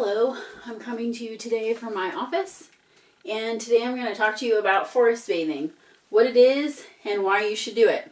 Hello, I'm coming to you today from my office, and today I'm going to talk to you about forest bathing, what it is, and why you should do it.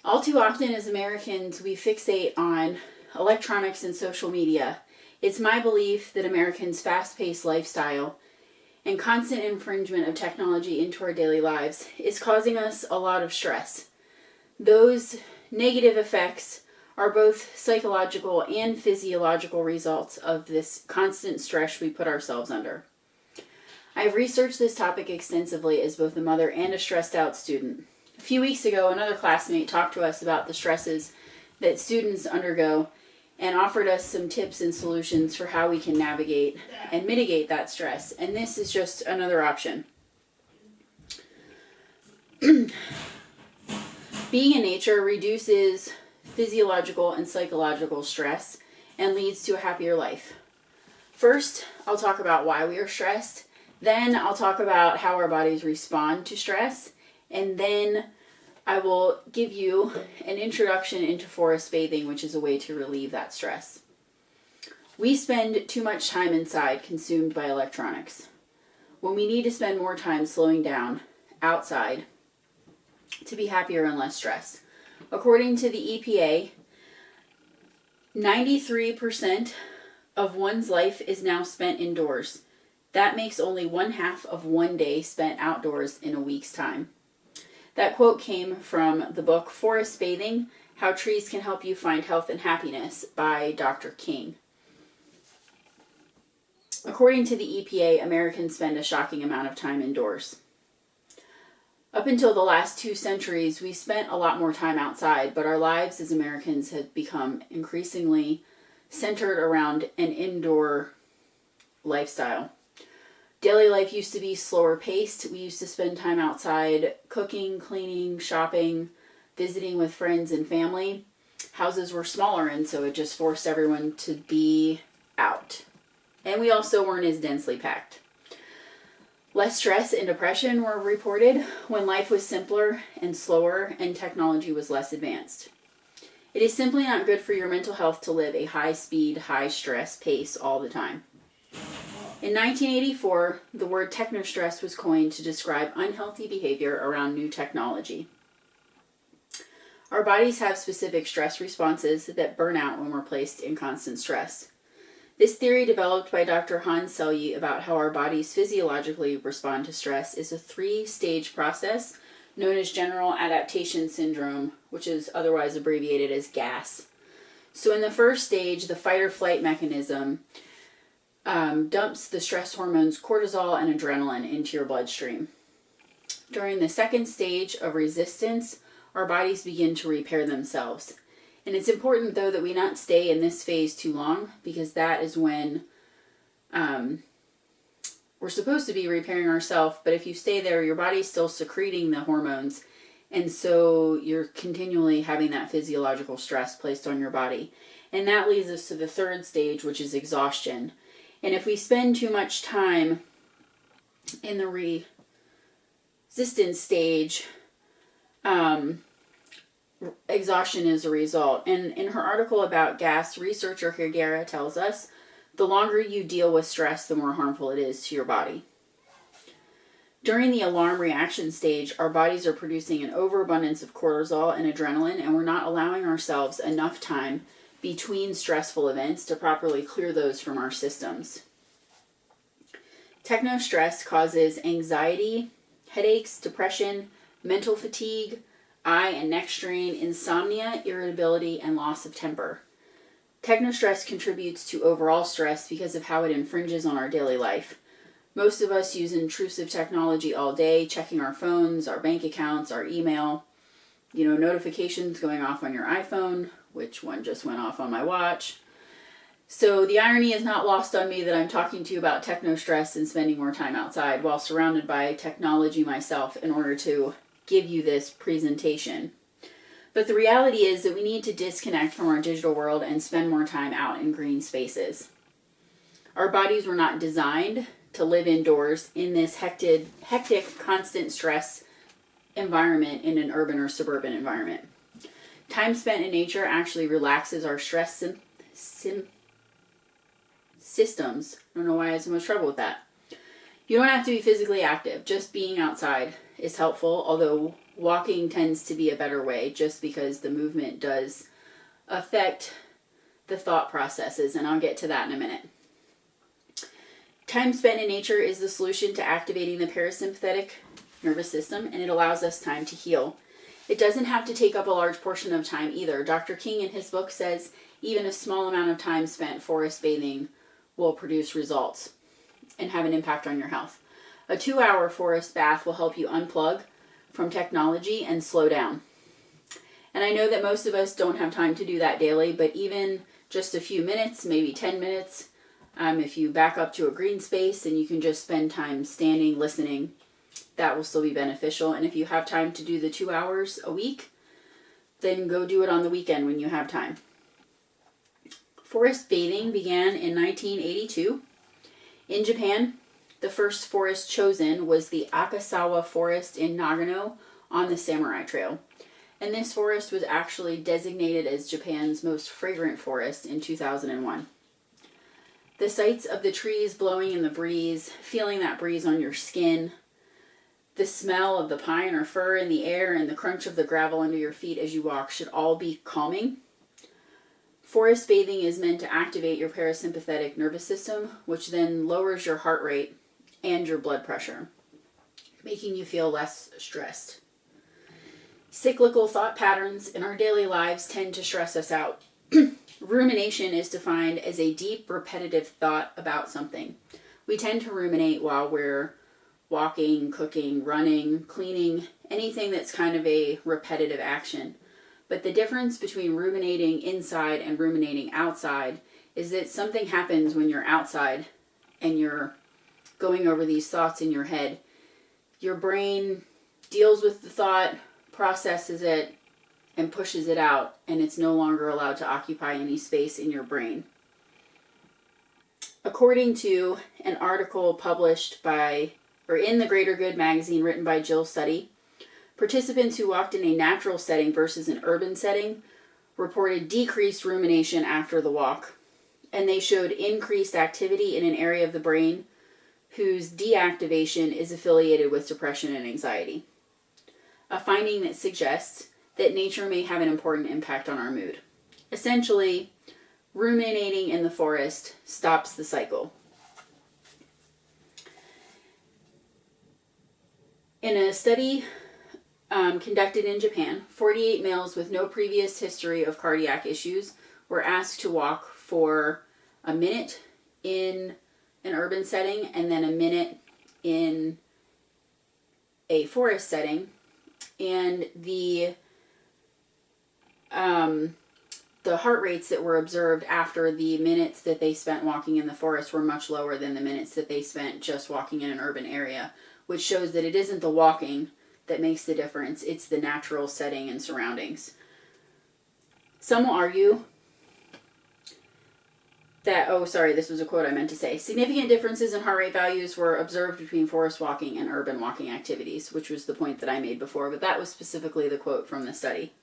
All too often as Americans, we fixate on electronics and social media. It's my belief that Americans' fast-paced lifestyle and constant infringement of technology into our daily lives is causing us a lot of stress. Those negative effects are both psychological and physiological results of this constant stress we put ourselves under. I've researched this topic extensively as both a mother and a stressed out student. A few weeks ago, another classmate talked to us about the stresses that students undergo and offered us some tips and solutions for how we can navigate and mitigate that stress. And this is just another option. Being in nature reduces physiological and psychological stress and leads to a happier life. First, I'll talk about why we are stressed. Then I'll talk about how our bodies respond to stress. And then I will give you an introduction into forest bathing, which is a way to relieve that stress. We spend too much time inside, consumed by electronics, when we need to spend more time slowing down outside to be happier and less stressed. According to the EPA, 93% of one's life is now spent indoors. That makes only 1/2 of one day spent outdoors in a week's time. That quote came from the book Forest Bathing: How Trees Can Help You Find Health and Happiness by Dr. King. According to the EPA, Americans spend a shocking amount of time indoors. Up until the last 2 centuries, we spent a lot more time outside, but our lives as Americans have become increasingly centered around an indoor lifestyle. Daily life used to be slower paced. We used to spend time outside cooking, cleaning, shopping, visiting with friends and family. Houses were smaller, and so it just forced everyone to be out. And we also weren't as densely packed. Less stress and depression were reported when life was simpler and slower and technology was less advanced. It is simply not good for your mental health to live a high-speed, high-stress pace all the time. In 1984, the word technostress was coined to describe unhealthy behavior around new technology. Our bodies have specific stress responses that burn out when we're placed in constant stress. This theory, developed by Dr. Hans Selye about how our bodies physiologically respond to stress, is a 3-stage process known as General Adaptation Syndrome, which is otherwise abbreviated as GAS. So in the first stage, the fight or flight mechanism dumps the stress hormones cortisol and adrenaline into your bloodstream. During the second stage of resistance, our bodies begin to repair themselves. And it's important, though, that we not stay in this phase too long, because that is when we're supposed to be repairing ourselves. But if you stay there, your body's still secreting the hormones. And so you're continually having that physiological stress placed on your body. And that leads us to the third stage, which is exhaustion. And if we spend too much time in the resistance stage, exhaustion is a result. And in her article about gas, researcher Higuera tells us the longer you deal with stress, the more harmful it is to your body. During the alarm reaction stage, our bodies are producing an overabundance of cortisol and adrenaline, and we're not allowing ourselves enough time between stressful events to properly clear those from our systems. Technostress causes anxiety, headaches, depression, mental fatigue, eye and neck strain, insomnia, irritability, and loss of temper. Technostress contributes to overall stress because of how it infringes on our daily life. Most of us use intrusive technology all day, checking our phones, our bank accounts, our email, notifications going off on your iPhone, which one just went off on my watch. So the irony is not lost on me that I'm talking to you about technostress and spending more time outside while surrounded by technology myself in order to give you this presentation. But the reality is that we need to disconnect from our digital world and spend more time out in green spaces. Our bodies were not designed to live indoors in this hectic, constant stress environment in an urban or suburban environment. Time spent in nature actually relaxes our stress systems. I don't know why I had so much trouble with that. You don't have to be physically active. Just being outside is helpful, although walking tends to be a better way just because the movement does affect the thought processes, and I'll get to that in a minute. Time spent in nature is the solution to activating the parasympathetic nervous system, and it allows us time to heal. It doesn't have to take up a large portion of time either. Dr. King in his book says even a small amount of time spent forest bathing will produce results and have an impact on your health. A 2-hour forest bath will help you unplug from technology and slow down. And I know that most of us don't have time to do that daily, but even just a few minutes, maybe 10 minutes, if you back up to a green space and you can just spend time standing, listening, that will still be beneficial. And if you have time to do the 2 hours a week, then go do it on the weekend when you have time. Forest bathing began in 1982. In Japan, the first forest chosen was the Akasawa Forest in Nagano on the Samurai Trail. And this forest was actually designated as Japan's most fragrant forest in 2001. The sights of the trees blowing in the breeze, feeling that breeze on your skin, the smell of the pine or fir in the air, and the crunch of the gravel under your feet as you walk should all be calming. Forest bathing is meant to activate your parasympathetic nervous system, which then lowers your heart rate and your blood pressure, making you feel less stressed. Cyclical thought patterns in our daily lives tend to stress us out. Rumination is defined as a deep, repetitive thought about something. We tend to ruminate while we're walking, cooking, running, cleaning, anything that's kind of a repetitive action. But the difference between ruminating inside and ruminating outside is that something happens when you're outside and you're going over these thoughts in your head. Your brain deals with the thought, processes it, and pushes it out, and it's no longer allowed to occupy any space in your brain. According to an article published in the Greater Good magazine written by Jill Suddy, participants who walked in a natural setting versus an urban setting reported decreased rumination after the walk, and they showed increased activity in an area of the brain whose deactivation is affiliated with depression and anxiety. A finding that suggests that nature may have an important impact on our mood. Essentially, ruminating in the forest stops the cycle. In a study conducted in Japan, 48 males with no previous history of cardiac issues were asked to walk for a minute in an urban setting and then a minute in a forest setting. And the heart rates that were observed after the minutes that they spent walking in the forest were much lower than the minutes that they spent just walking in an urban area, which shows that it isn't the walking that makes the difference, it's the natural setting and surroundings. Some will argue that, this was a quote I meant to say, significant differences in heart rate values were observed between forest walking and urban walking activities, which was the point that I made before, but that was specifically the quote from the study.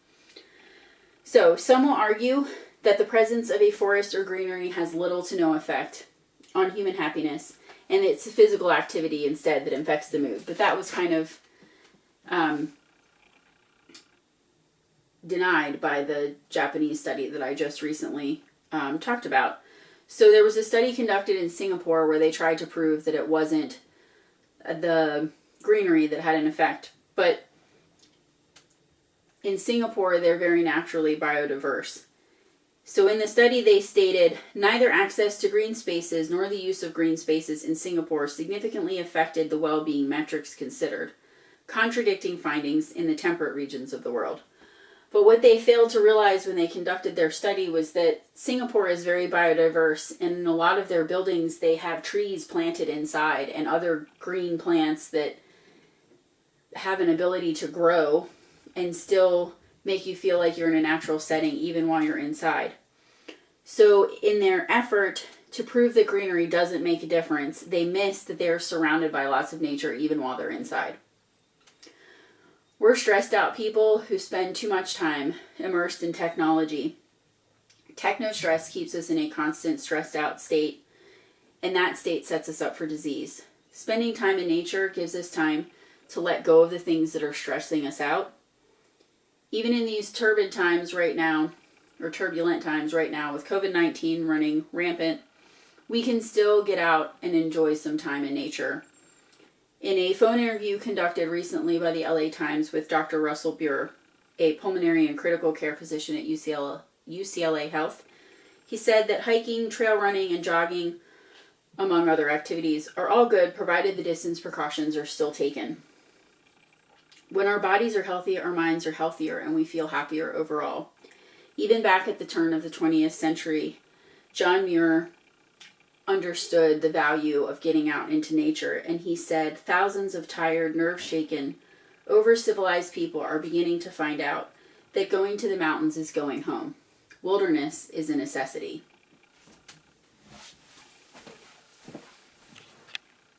So, some will argue that the presence of a forest or greenery has little to no effect on human happiness, and it's physical activity instead that affects the mood. But that was kind of denied by the Japanese study that I just recently talked about. So there was a study conducted in Singapore where they tried to prove that it wasn't the greenery that had an effect. But in Singapore, they're very naturally biodiverse. So in the study, they stated, neither access to green spaces nor the use of green spaces in Singapore significantly affected the well-being metrics considered, contradicting findings in the temperate regions of the world. But what they failed to realize when they conducted their study was that Singapore is very biodiverse, and in a lot of their buildings, they have trees planted inside and other green plants that have an ability to grow and still make you feel like you're in a natural setting even while you're inside. So in their effort to prove that greenery doesn't make a difference, they miss that they're surrounded by lots of nature even while they're inside. We're stressed out people who spend too much time immersed in technology. Techno-stress keeps us in a constant stressed out state, and that state sets us up for disease. Spending time in nature gives us time to let go of the things that are stressing us out. Even in these turbulent times right now with COVID-19 running rampant, we can still get out and enjoy some time in nature. In a phone interview conducted recently by the LA Times with Dr. Russell Burr, a pulmonary and critical care physician at UCLA Health, he said that hiking, trail running, and jogging, among other activities, are all good provided the distance precautions are still taken. When our bodies are healthy, our minds are healthier, and we feel happier overall. Even back at the turn of the 20th century, John Muir understood the value of getting out into nature, and he said thousands of tired, nerve-shaken, over-civilized people are beginning to find out that going to the mountains is going home. Wilderness is a necessity.